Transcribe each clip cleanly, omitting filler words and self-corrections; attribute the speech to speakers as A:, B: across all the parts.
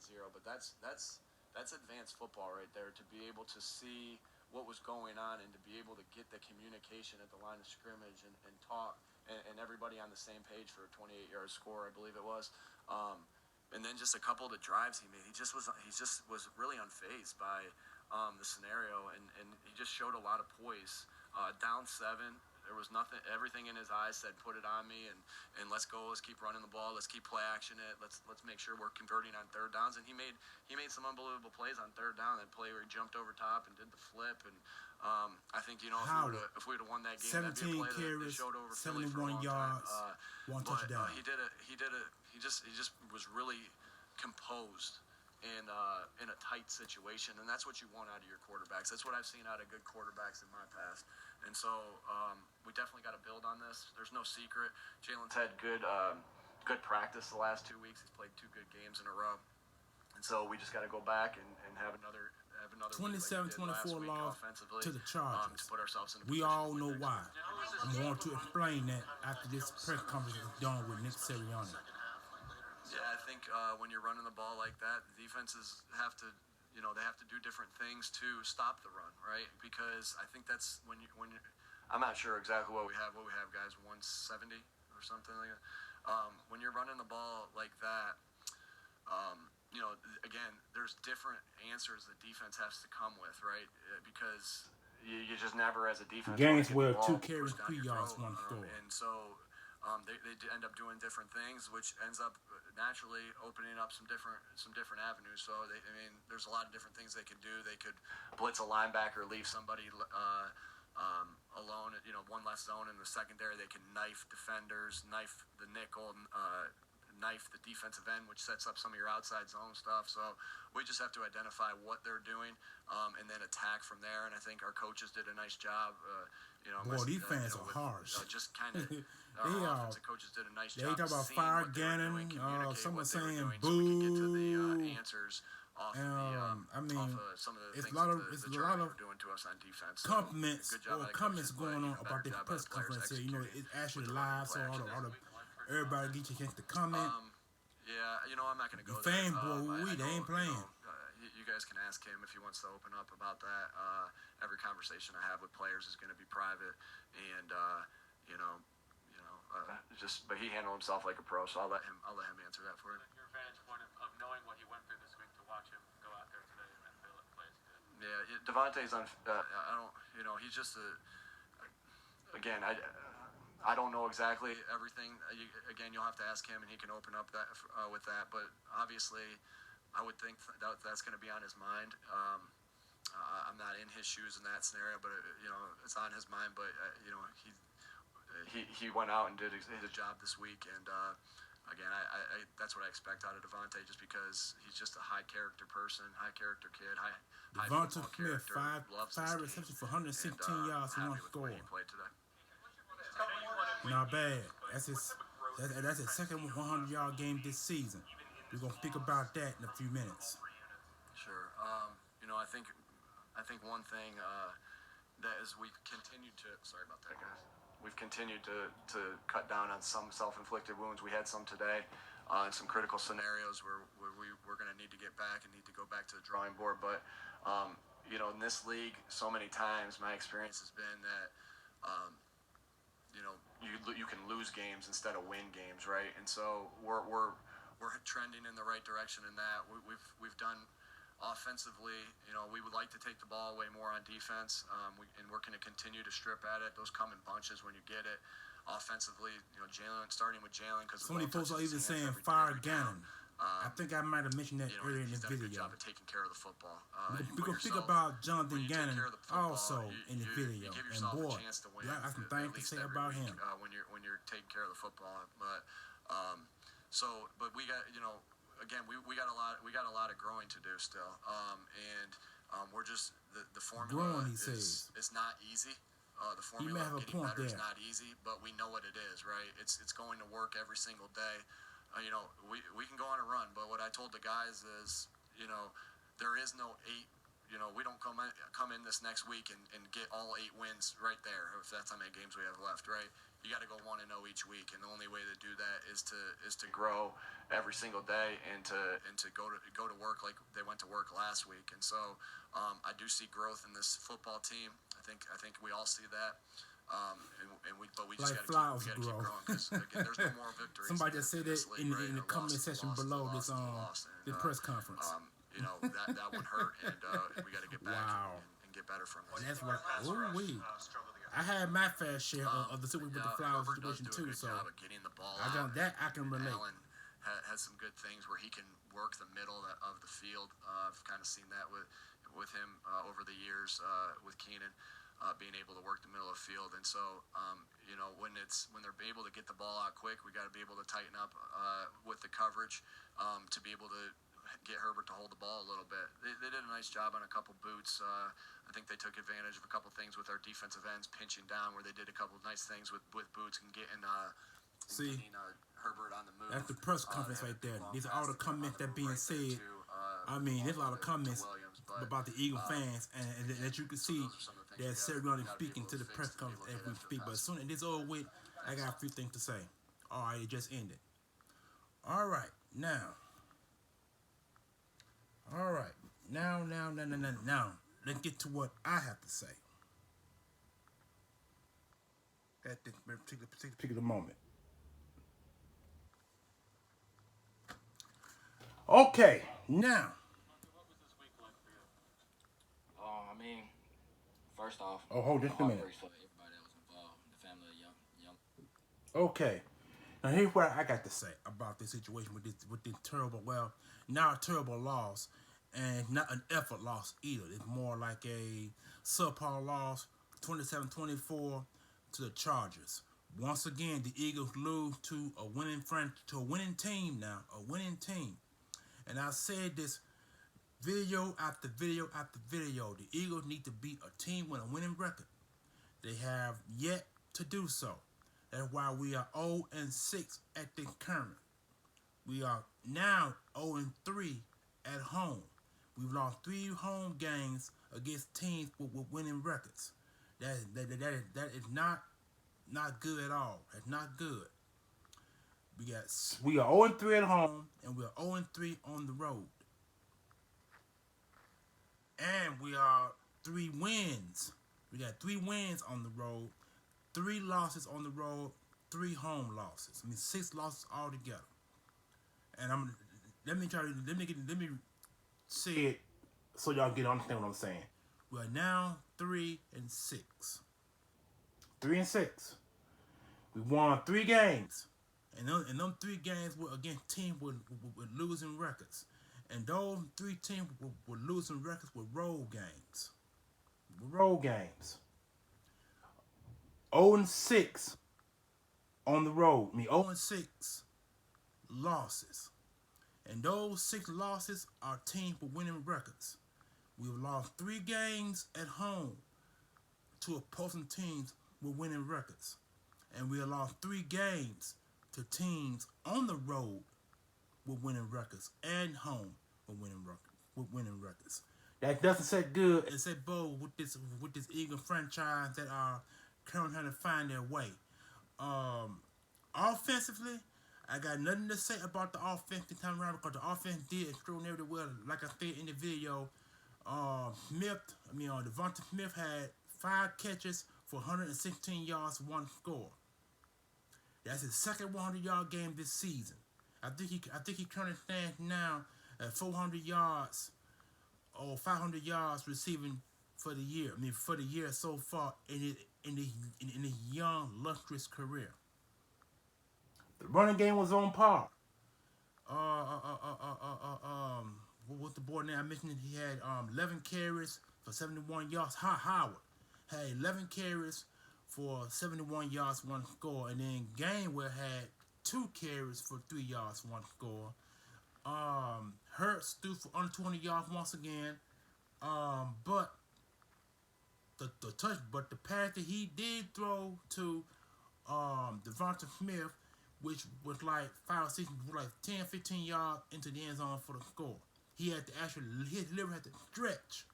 A: 0, but that's advanced football right there, to be able to see what was going on and to be able to get the communication at the line of scrimmage and talk and everybody on the same page for a 28-yard score, I believe it was. And then just a couple of the drives he made, he just was really unfazed by the scenario, and he just showed a lot of poise. Down 7, there was nothing. Everything in his eyes said, "Put it on me," and let's go. Let's keep running the ball. Let's keep play action it. Let's make sure we're converting on third downs. And he made some unbelievable plays on third down. That play where he jumped over top and did the flip. And I think if we would have won that game, that'd be a play that showed over Philly for a long
B: yards,
A: time.
B: one touchdown.
A: He just was really composed in a tight situation, and that's what you want out of your quarterbacks. That's what I've seen out of good quarterbacks in my past. And so we definitely got to build on this. There's no secret. Jalen's had good practice the last 2 weeks. He's played 2 good games in a row, and so we just got to go back and have another
B: 27-24 loss to the Chargers.
A: To put ourselves in
B: we all know why. I'm going to explain that after this press conference is done with Nick Sirianni.
A: Yeah, I think when you're running the ball like that, the defenses have to, they have to do different things to stop the run, right? Because I think that's when I'm not sure exactly what we have, guys, 170 or something like that. When you're running the ball like that, again, there's different answers the defense has to come with, right? Because you just never, as a defense,
B: games where 2 carries, 3 yards, 1 score,
A: and so. They end up doing different things, which ends up naturally opening up some different avenues. So there's a lot of different things they could do. They could blitz a linebacker, leave somebody alone. One less zone in the secondary. They can knife defenders, knife the nickel, knife the defensive end, which sets up some of your outside zone stuff. So we just have to identify what they're doing and then attack from there. And I think our coaches did a nice job.
B: Boy, these fans are harsh.
A: Just kind of.
B: They
A: offensive coaches did a nice job.
B: They talk about fire Gannon. Someone saying boo.
A: So we can get to the answers off some of the
B: it's
A: things
B: a lot of
A: doing to us on defense.
B: Compliments going on about the press conference. It's actually live, so everybody get your chance to comment.
A: I'm not going to go
B: there. Fan boy, they ain't playing.
A: You guys can ask him if he wants to open up about that. Every conversation I have with players is going to be private, and but he handled himself like a pro, so I'll let him answer that for you.
C: Your vantage point of knowing what he went through this week to watch him go out there today and play as good.
A: Yeah, Devontae's on. He's just again, I don't know exactly everything. You'll have to ask him, and he can open up that with that. But obviously, I would think that's going to be on his mind. I'm not in his shoes in that scenario, but it's on his mind. But he went out and did his job this week, and again, I that's what I expect out of Devontae, just because he's just a high character person, high character kid, high
B: Devonta Smith, five receptions for 116 yards and 1 score. Not bad. That's his second 100-yard game this season. We're gonna speak about that in a few minutes.
A: Sure. I think one thing that is we continue to. Sorry about that, guys. We've continued to cut down on some self-inflicted wounds. We had some today in some critical scenarios where we're going to need to get back and need to go back to the drawing board. But, in this league, so many times my experience has been that, you can lose games instead of win games, right? And so we're trending in the right direction in that. We've done offensively, we would like to take the ball away more on defense, and we're going to continue to strip at it. Those come in bunches when you get it. Offensively, starting with Jalen, because
B: so many folks are even saying fire Gannon. I think I might have mentioned that earlier in the video.
A: He's done a good job of taking care of the football.
B: We're going to speak about Jonathan Gannon also in the video. And boy, I have some things to say about him.
A: When you're taking care of the football, but we got again, we got a lot of growing to do still, and we're just the formula is not easy. The formula of getting better is not easy, but we know what it is, right? It's going to work every single day. We can go on a run, but what I told the guys is, there is no 8. We don't come in this next week and get all 8 wins right there, if that's how many games we have left, right? you got to go 1-0 each week, and the only way to do that is to grow every single day and to go to work like they went to work last week. And so I do see growth in this football team. I think we all see that. But we just
B: like
A: got to
B: keep
A: growing because again, there's no more victories.
B: Somebody just said that
A: league,
B: in the comment section below this press conference.
A: You know, that would hurt, and we got to get back and get better from this.
B: That's what. I had my fair share of the situation with the Flowers situation too, so
A: getting the ball
B: I got that. I can relate.
A: Allen has some good things where he can work the middle of the field. I've kind of seen that with him over the years with Keenan. Being able to work the middle of the field, and so you know, when they're able to get the ball out quick, we got to be able to tighten up with the coverage to be able to get Herbert to hold the ball a little bit. They did a nice job on a couple boots. I think they took advantage of a couple things with our defensive ends pinching down, where they did a couple of nice things with boots and getting Herbert on the move.
B: That's the press conference right there. These are all the comments that being said. I mean, there's a lot of comments about the Eagle fans, and that you can see that Sirianni speaking to the press conference as we speak. But as soon as it's over with, I got a few things to say. All right, it just ended. All right, now. Now, let's get to what I have to say at this particular moment. Okay, now.
C: What was this week like for you?
D: I mean, first off,
B: hold just a minute.
D: For everybody that was involved, the family of young.
B: Okay, now here's what I got to say about this situation with this terrible, now a terrible loss, and not an effort loss either. It's more like a subpar loss, 27-24 to the Chargers. Once again, the Eagles lose to a winning team now, a winning team. And I said this video after video after video. The Eagles need to be a team with a winning record. They have yet to do so. That's why we are 0-6 at the current. We are now 0-3 at home. We've lost 3 home games against teams with winning records. That is not good at all. That's not good. We are 0-3 at home, and we are 0-3 on the road. And we are 3 wins. We got 3 wins on the road, 3 losses on the road, 3 home losses. I mean 6 losses altogether. And let me say it so y'all get understand what I'm saying. We are now 3-6. 3-6. We won 3 games. And them 3 games were against teams with losing records. And those 3 teams were losing records with road games. 0-6 on the road. I mean 0-6 losses. And those 6 losses are teams with winning records. We've lost 3 games at home to opposing teams with winning records. And we have lost 3 games to teams on the road with winning records and home with winning records. That doesn't set good. It set bold with this Eagle franchise that are currently trying to find their way. Offensively, I got nothing to say about the offense this time around because the offense did extraordinarily well. Like I said in the video, Devonta Smith had 5 catches for 116 yards, 1 score. That's his second 100-yard game this season. I think he currently stands now at 400 yards or 500 yards receiving for the year. I mean, for the year so far in his young, lustrous career. The running game was on par. What's the boy name? I mentioned he had 11 carries for 71 yards. Howard had 11 carries for 71 yards, 1 score. And then Gainwell had 2 carries for 3 yards, 1 score. Hurts threw for under 200 yards once again. But the pass that he did throw to Devonta Smith, which was like 5 or 6, like 10, 15 yards into the end zone for the score. He had to his liver had to stretch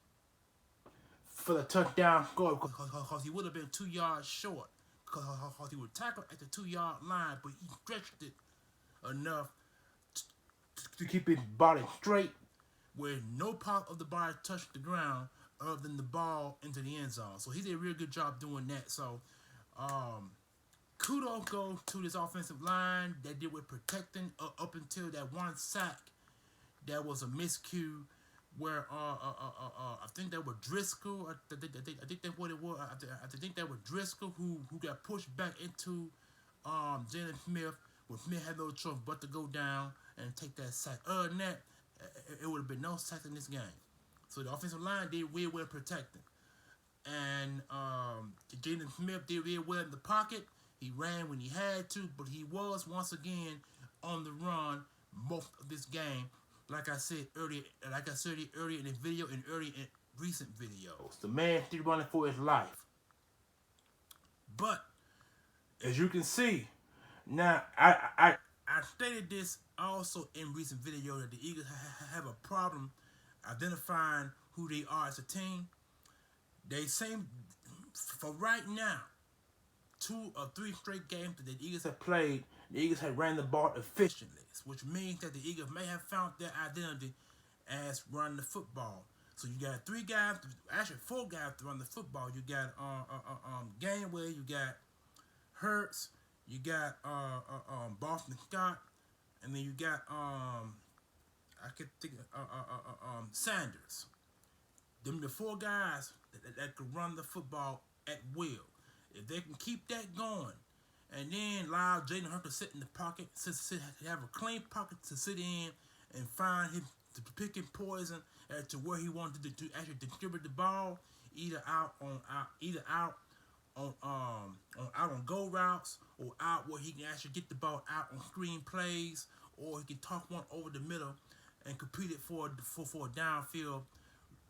B: for the touchdown score because he would have been 2 yards short because he would tackle at the 2-yard line, but he stretched it enough to keep his body straight, where no part of the body touched the ground other than the ball into the end zone. So he did a real good job doing that. So kudos go to this offensive line that did with protecting up until that one sack that was a miscue where I think that was Driscoll. I think that's what it was. I think that was Driscoll who got pushed back into Jalen Smith. When Smith had no choice but to go down and take that sack. Other than that, it would have been no sack in this game. So the offensive line did real well protecting. And Jalen Smith did real well in the pocket. He ran when he had to, but he was once again on the run most of this game. Like I said earlier in the video and earlier in recent videos, the man still running for his life. But as you can see, now I stated this also in recent video that the Eagles have a problem identifying who they are as a team. They seem, for right now, 2 or 3 straight games that the Eagles have played, the Eagles have ran the ball efficiently, which means that the Eagles may have found their identity as running the football. So you got 3 guys, actually 4 guys to run the football. You got Gainwell, you got Hurts, you got Boston Scott, and then you got I could think Sanders. Them the 4 guys that can run the football at will. If they can keep that going, and then allow Jalen Hurts to sit in the pocket, have a clean pocket to sit in and find him to pick and poison as to where he wanted to actually distribute the ball, either out on go routes or out where he can actually get the ball out on screen plays, or he can talk one over the middle and compete it for a downfield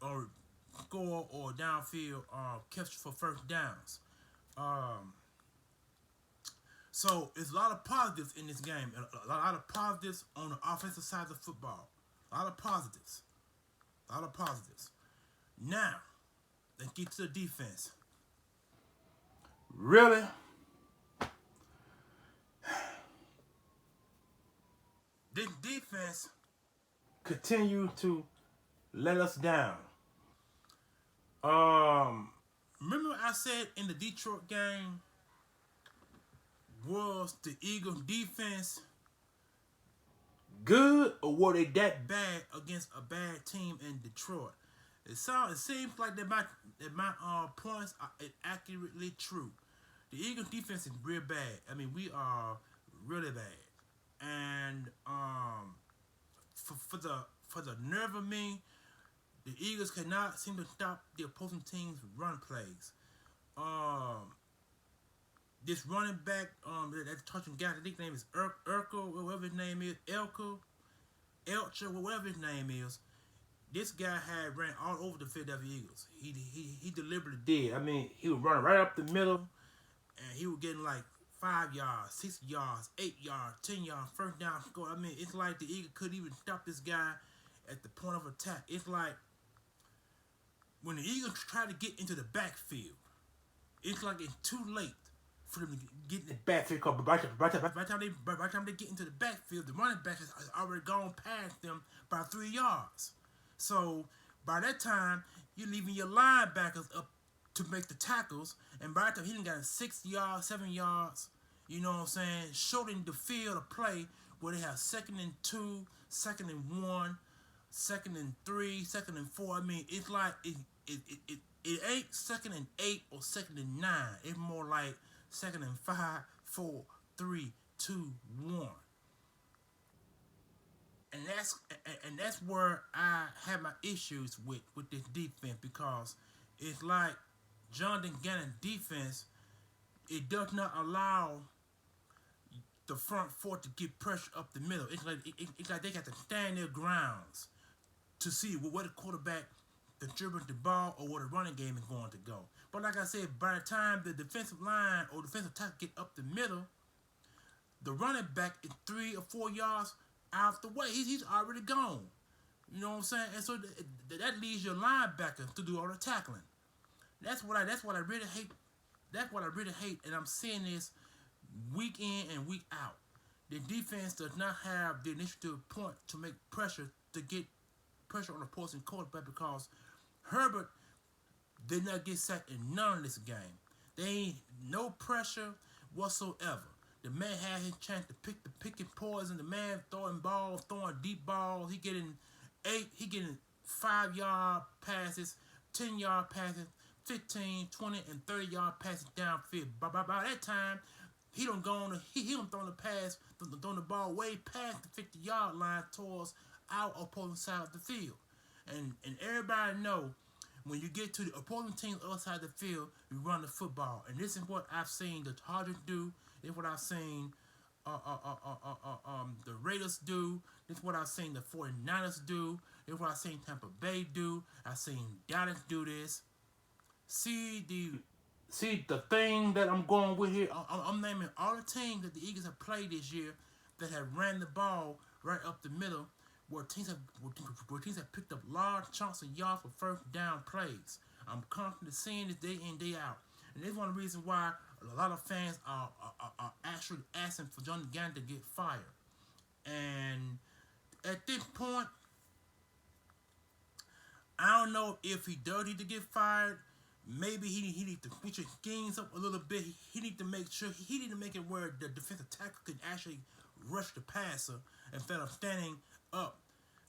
B: or score or downfield catch for first downs. So it's a lot of positives in this game. A lot of positives on the offensive side of the football. A lot of positives. Now, let's get to the defense. Really? This defense continue to let us down. Remember I said in the Detroit game, was the Eagles defense good, or were they that bad against a bad team in Detroit? It seems like that my points are accurately true. The Eagles defense is real bad. I mean, we are really bad. And for the nerve of me, the Eagles cannot seem to stop the opposing team's run plays. This running back, that's touching guy, I think his name is Urkel, whatever his name is, Elcher, whatever his name is. This guy had ran all over the Philadelphia Eagles. He deliberately did. I mean, he was running right up the middle, and he was getting like 5 yards, 6 yards, 8 yards, 10 yards, first down score. I mean, it's like the Eagles couldn't even stop this guy at the point of attack. It's like when the Eagles try to get into the backfield, it's like it's too late for them to get in the backfield. Because by the time they get into the backfield, the running back has already gone past them by 3 yards. So by that time, you're leaving your linebackers up to make the tackles, and by that time he done got 6 yards, 7 yards, you know what I'm saying, shortening the field of play where they have 2nd and 2, 2nd and 1, 2nd and 3, 2nd and 4. I mean, it's like it ain't 2nd and 8 or 2nd and 9. It's more like 2nd and 5, 4, 3, 2, 1. And that's where I have my issues with this defense, because it's like Jonathan Gannon defense, it does not allow the front 4 to get pressure up the middle. It's like they got to stand their grounds to see where the quarterback distributes the ball or where the running game is going to go. But like I said, by the time the defensive line or defensive tackle get up the middle, the running back is 3 or 4 yards out the way. He's already gone. You know what I'm saying? And so that leaves your linebacker to do all the tackling. That's what I really hate That's what I really hate, and I'm seeing this week in and week out. The defense does not have the initiative point to make pressure to get pressure on the opposing quarterback because Herbert did not get sacked in none of this game. They ain't no pressure whatsoever. The man had his chance to pick and poison. The man throwing balls, throwing deep balls. He getting 5-yard passes, 10-yard passes, 15, 20, and 30-yard passes downfield. By that time, he don't go on. He don't throw the pass, throwing the ball way past the 50-yard line towards our opposing side of the field. And everybody know when you get to the opposing team's other side of the field, you run the football. And this is what I've seen the Chargers do. This is what I've seen the Raiders do. This is what I've seen the 49ers do. This is what I've seen Tampa Bay do. I've seen Dallas do this. See the thing that I'm going with here. I'm naming all the teams that the Eagles have played this year that have ran the ball right up the middle, where teams have picked up large chunks of yards for first down plays. I'm confident seeing this day in, day out. And this is one of the reasons why a lot of fans are actually asking for Johnny Gannon to get fired. And at this point, I don't know if he does need to get fired. Maybe he need to switch his games up a little bit. He need to make it where the defensive tackle can actually rush the passer instead of standing up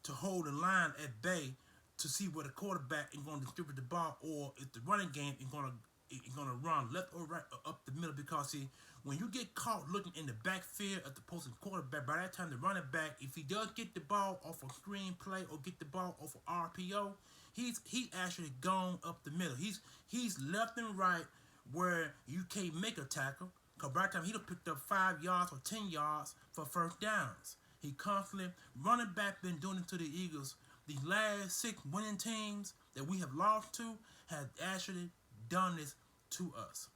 B: to hold the line at bay to see where the quarterback is going to distribute the ball, or if the running game is going to run left or right or up the middle. Because see, when you get caught looking in the backfield at the opposing quarterback, by that time the running back, if he does get the ball off a screen play or get the ball off an RPO, he's actually gone up the middle. He's left and right where you can't make a tackle. Because by the time he'd have picked up 5 yards or 10 yards for first downs. He constantly, running back been doing it to the Eagles. The last 6 winning teams that we have lost to have actually done this to us.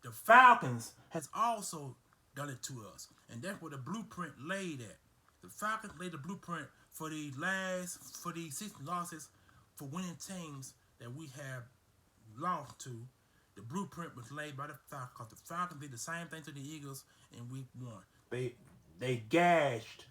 B: The Falcons has also done it to us. And that's where the blueprint laid at. The Falcons laid the blueprint for these 6 losses for winning teams that we have lost to. The blueprint was laid by the Falcons. The Falcons did the same thing to the Eagles in week 1. They gashed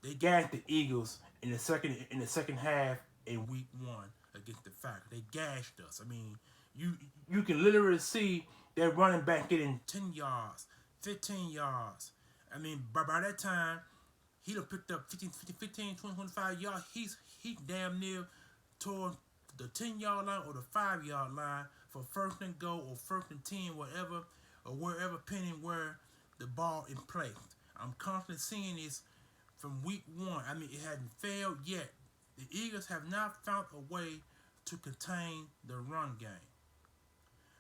B: the Eagles in the second half in week 1 against the Falcons. They gashed us. I mean, you can literally see their running back getting 10 yards, 15 yards. I mean, by that time, he'd have picked up 15, 20, 25 yards. He's damn near toward the 10-yard line or the 5-yard line for first and goal or first and 10, whatever, or wherever, depending where the ball is placed. I'm confident seeing this from week 1. I mean, it hadn't failed yet. The Eagles have not found a way to contain the run game.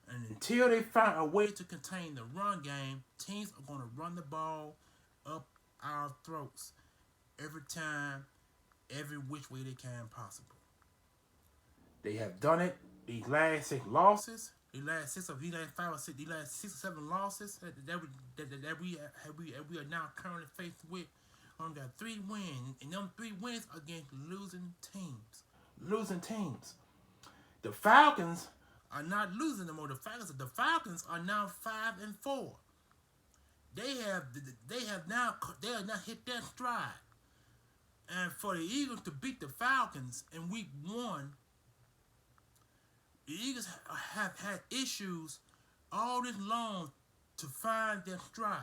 B: And until they find a way to contain the run game, teams are going to run the ball up our throats every time, every which way they can possible. They have done it. These last 6 losses, these last 6 or 7 losses that we are now currently faced with, only got 3 wins, and them 3 wins against losing teams. The Falcons are not losing anymore. The Falcons are now 5-4. They have now hit their stride. And for the Eagles to beat the Falcons in week 1, the Eagles have had issues all this long to find their stride.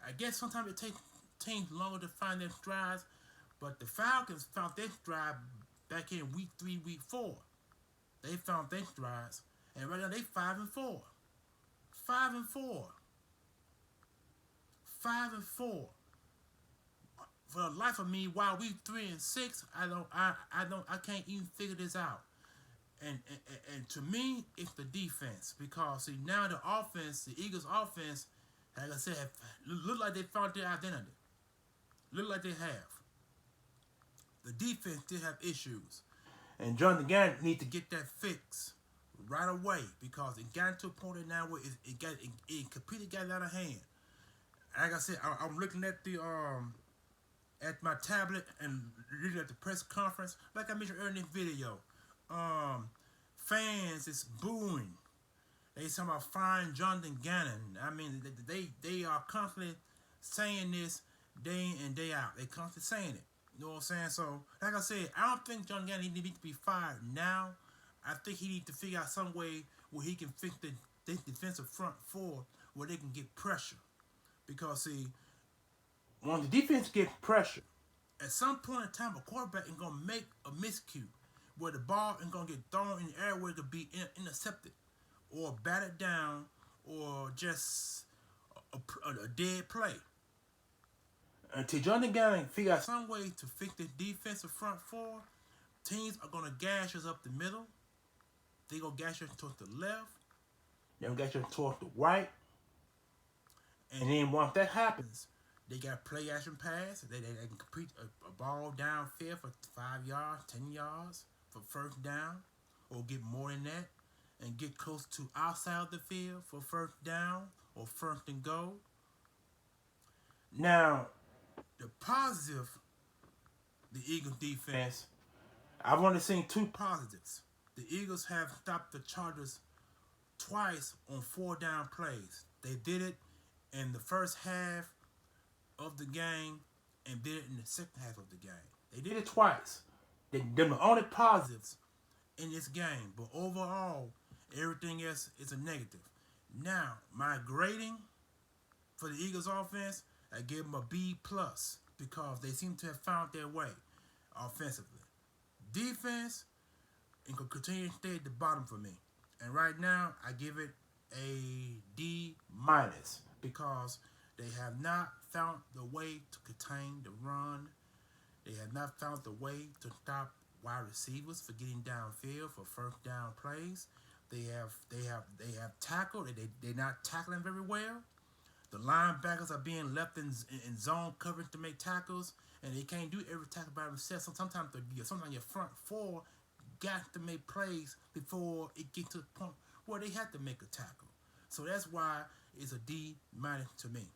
B: I guess sometimes it takes teams longer to find their strides, but the Falcons found their stride back in week 3, week 4. They found their strides, and right now they 5-4. 5-4. 5-4. For the life of me, while we 3-6, I can't even figure this out. And to me, it's the defense, because see, now the offense, the Eagles' offense, like I said, look like they found their identity. Look like they have. The defense still have issues, and Jonathan Gannon needs to get that fixed right away, because it got to a point now where it completely got out of hand. Like I said, I'm looking at the at my tablet and reading at the press conference. Like I mentioned earlier in this video, fans is booing. They talking about firing Jonathan Gannon. I mean, they are constantly saying this day in and day out. They constantly saying it. You know what I'm saying? So, like I said, I don't think Jonathan Gannon needs to be fired now. I think he needs to figure out some way where he can fix the defensive front four where they can get pressure. Because, see, when the defense gets pressure, at some point in time, a quarterback is going to make a miscue where the ball is going to get thrown in the air where it could be intercepted or batted down or just a dead play. Until Jonathan Gannon figure out some way to fix the defensive front four, teams are going to gash us up the middle. They're going to gash us towards the left. They're going to gash us towards the right. And then once that happens, they got play action pass. They can complete a ball downfield for 5 yards, 10 yards for first down, or get more than that, and get close to outside the field for first down or first and goal. Now, the positive, the Eagles defense, I've only seen two positives. The Eagles have stopped the Chargers twice on 4-down plays. They did it in the first half of the game and did it in the second half of the game. They did it twice. They're the only positives in this game. But overall, everything else is a negative. Now, my grading for the Eagles offense, I give them a B+ because they seem to have found their way offensively. Defense, and could continue to stay at the bottom for me. And right now, I give it a D- because they have not found the way to contain the run. They have not found the way to stop wide receivers for getting downfield for first down plays. They have tackled. They're not tackling very well. The linebackers are being left in zone coverage to make tackles, and they can't do every tackle by themselves. So sometimes your front four got to make plays before it gets to the point where they have to make a tackle. So that's why it's a D- to me.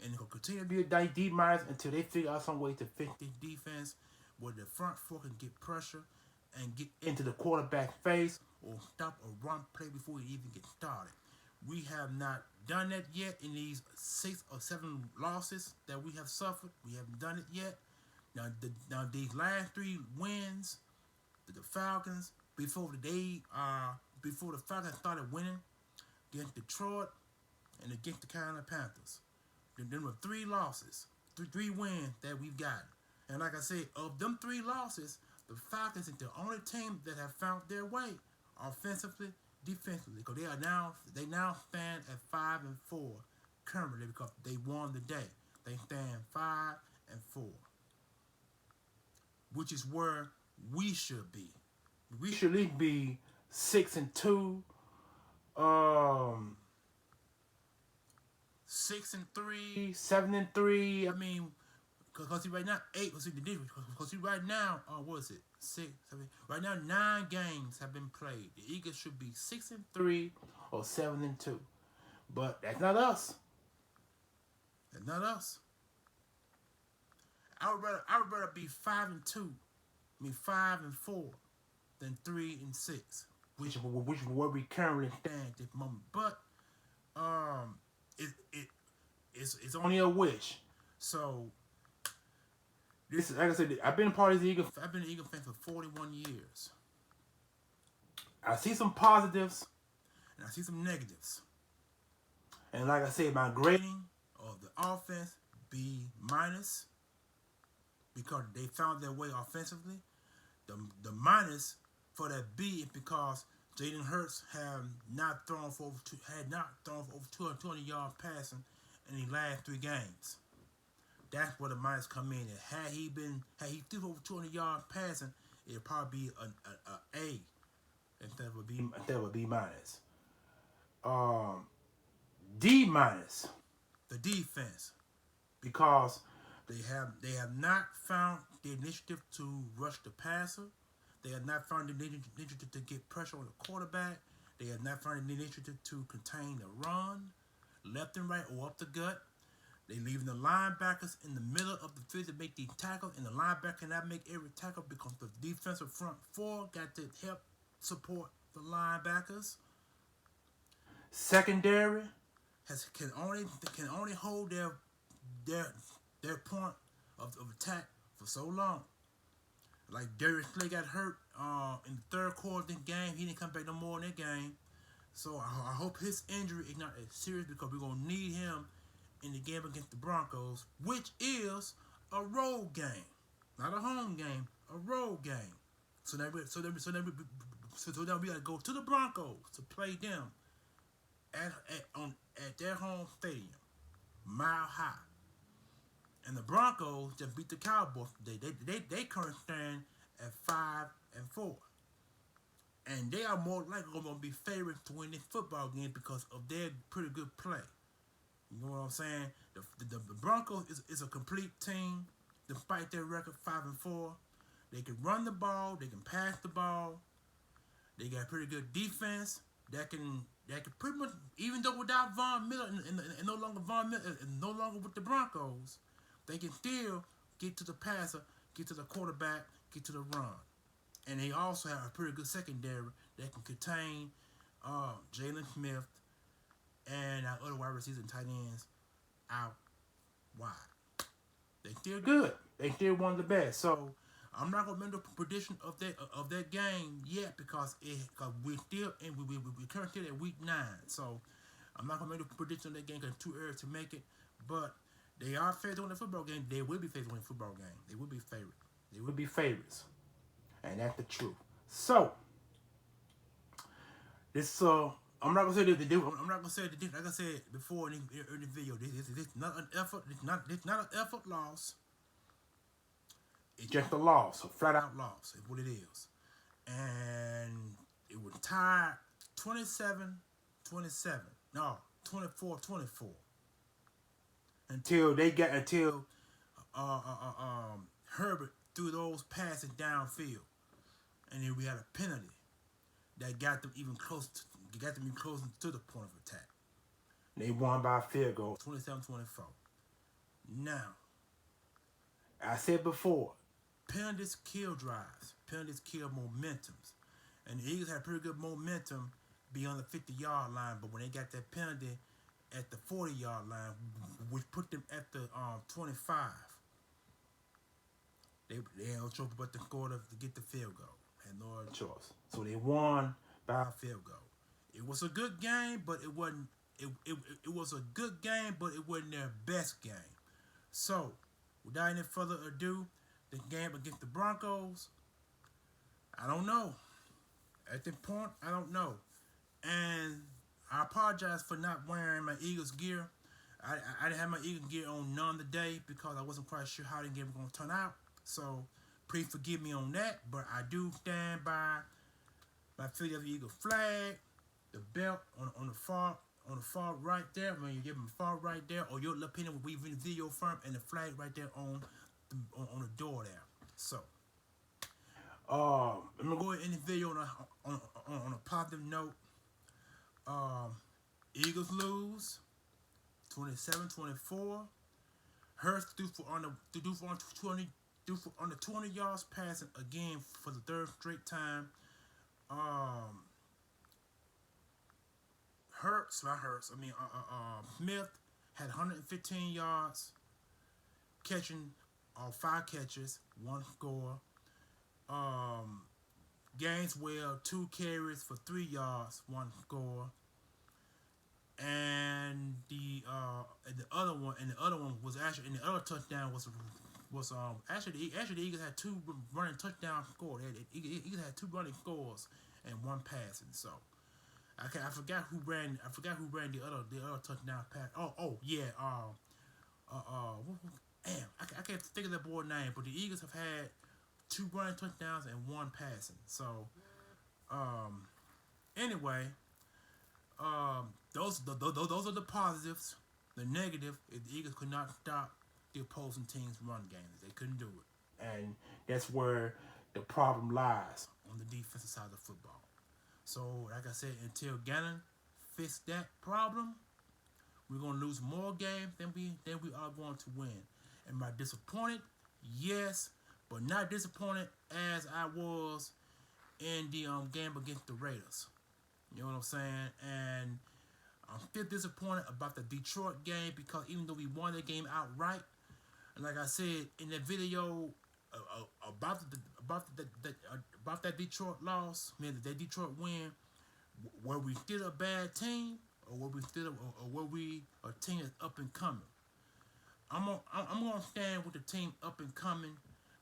B: And it'll continue to be a D- until they figure out some way to fix this defense where the front four can get pressure and get into the quarterback face or stop a run play before it even gets started. We have not done that yet in these 6 or 7 losses that we have suffered. We haven't done it yet. Now these last 3 wins, the Falcons, before the Falcons started winning against Detroit and against the Carolina Panthers. Then were 3 losses, 3 wins that we've gotten. And like I said, of them 3 losses, the Falcons are the only team that have found their way offensively, defensively, because they now stand at 5-4 currently because they won the day. They stand 5-4, which is where we should be. We should at least be 6-2, 6-3, 7-3. I mean, because right now 8. Because right now, what is it? 6, 7. Right now, 9 games have been played. The Eagles should be 6-3 or 7-2, but that's not us. That's not us. I would rather be 5-2. 5-4 than 3-6, which is where we currently stand at this moment. But it's only a wish. So this is, like I said, I've been a part of the Eagle. I've been an Eagle fan for 41 years. I see some positives and I see some negatives. And like I said, my grading of the offense B- because they found their way offensively. The minus for that B is because Jalen Hurts had not thrown for over 220 yards passing in the last 3 games. That's where the minus come in. Had he threw over 200 yards passing, it'd probably be a instead of a B-. D-, the defense, because they have not found the initiative to rush the passer. They have not found the initiative to get pressure on the quarterback. They have not found the initiative to contain the run, left and right or up the gut. They leaving the linebackers in the middle of the field to make these tackles, and the linebacker cannot make every tackle because the defensive front four got to help support the linebackers. secondary can only hold their their point of attack for so long. Like Darius Slay got hurt in the third quarter of the game. He didn't come back no more in that game. So I hope his injury is not as serious because we're gonna need him in the game against the Broncos, which is a road game, not a home game, a road game. So now we gotta go to the Broncos to play them at their home stadium, Mile High. And the Broncos just beat the Cowboys. They currently stand at 5-4, and they are more likely going to be favored to win this football game because of their pretty good play. You know what I'm saying? The Broncos is a complete team, despite their record 5-4. They can run the ball, they can pass the ball. They got pretty good defense that can pretty much, even though without Von Miller and no longer Von Miller and no longer with the Broncos, they can still get to the passer, get to the quarterback, get to the run. And they also have a pretty good secondary that can contain Jalen Smith and our other wide receivers and tight ends out wide. They still good. They still one of the best. So I'm not gonna make a prediction of that game yet because we're still and we currently at week 9. So I'm not gonna make a prediction of that game because it's too early to make it. But they are favored to win the football game. They will be favored to win the football game. They will be favored. They will be favorites, and that's the truth. So this I'm not gonna say the difference. I'm not gonna say the difference. Like I said before in the video, this not an effort. It's not an effort loss. It's just a loss, a flat out loss. Is what it is, and it was tied 27-27. No, 24-24. Until Herbert threw those passes downfield, and then we had a penalty that got them even closer to the point of attack. They won by a field goal, 27-24. Now, I said before, penalties kill drives. Penalties kill momentums. And the Eagles had pretty good momentum beyond the 50-yard line, but when they got that penalty at the 40-yard line, which put them at the 25, they had no choice but to score to get the field goal. Had no other choice. So they won by a field goal. It was a good game, but it wasn't. It was a good game, but it wasn't their best game. So, without any further ado, the game against the Broncos, I don't know. At this point, I don't know. And I apologize for not wearing my Eagles gear. I didn't have my Eagles gear on none today because I wasn't quite sure how the game was going to turn out. So, please forgive me on that. But I do stand by my Philadelphia Eagles flag, the belt on the far right there. When you give them far right there, or your opinion will be in the video firm, and the flag right there on the door there. So, I'm gonna go ahead and end the video on a positive note. Eagles lose 27-24. Hurts threw for under 200 yards passing again for the third straight time. Smith had 115 yards, catching all 5 catches, 1 score. Gaineswell 2 carries for 3 yards, 1 score. And the other one was actually, and the other touchdown was actually the Eagles had 2 running touchdown scores. The Eagles had 2 running scores and 1 passing. So I forgot who ran the other touchdown pass. Damn, I can't think of that boy's name, but the Eagles have had 2 running touchdowns and 1 passing. So anyway, those are the positives. The negative is the Eagles could not stop the opposing team's run games. They couldn't do it, and that's where the problem lies, on the defensive side of the football. So, like I said, until Gannon fix that problem, we're gonna lose more games than we are going to win. Am I disappointed? Yes, but not disappointed as I was in the game against the Raiders. You know what I'm saying? And I'm still disappointed about the Detroit game because even though we won the game outright, and like I said in the video about that Detroit loss, I mean that Detroit win, were we still a bad team, or were we a team that's up and coming? I'm gonna stand with the team up and coming,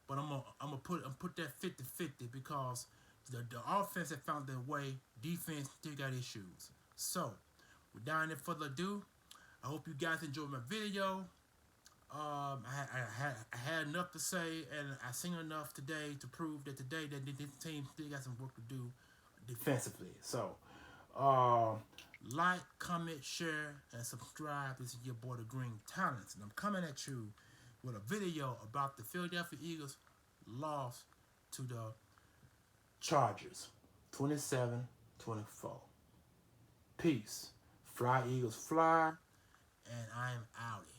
B: but I'm gonna put that 50-50 because the offense have found their way, defense still got issues. So, without any further ado, I hope you guys enjoyed my video. I had enough to say, and I seen enough today to prove that today that this team still got some work to do defensively. So, like, comment, share, and subscribe. This is your boy, the Green Talents, and I'm coming at you with a video about the Philadelphia Eagles loss to the Chargers, 27-24. Peace. Fly, Eagles, fly, and I am outie.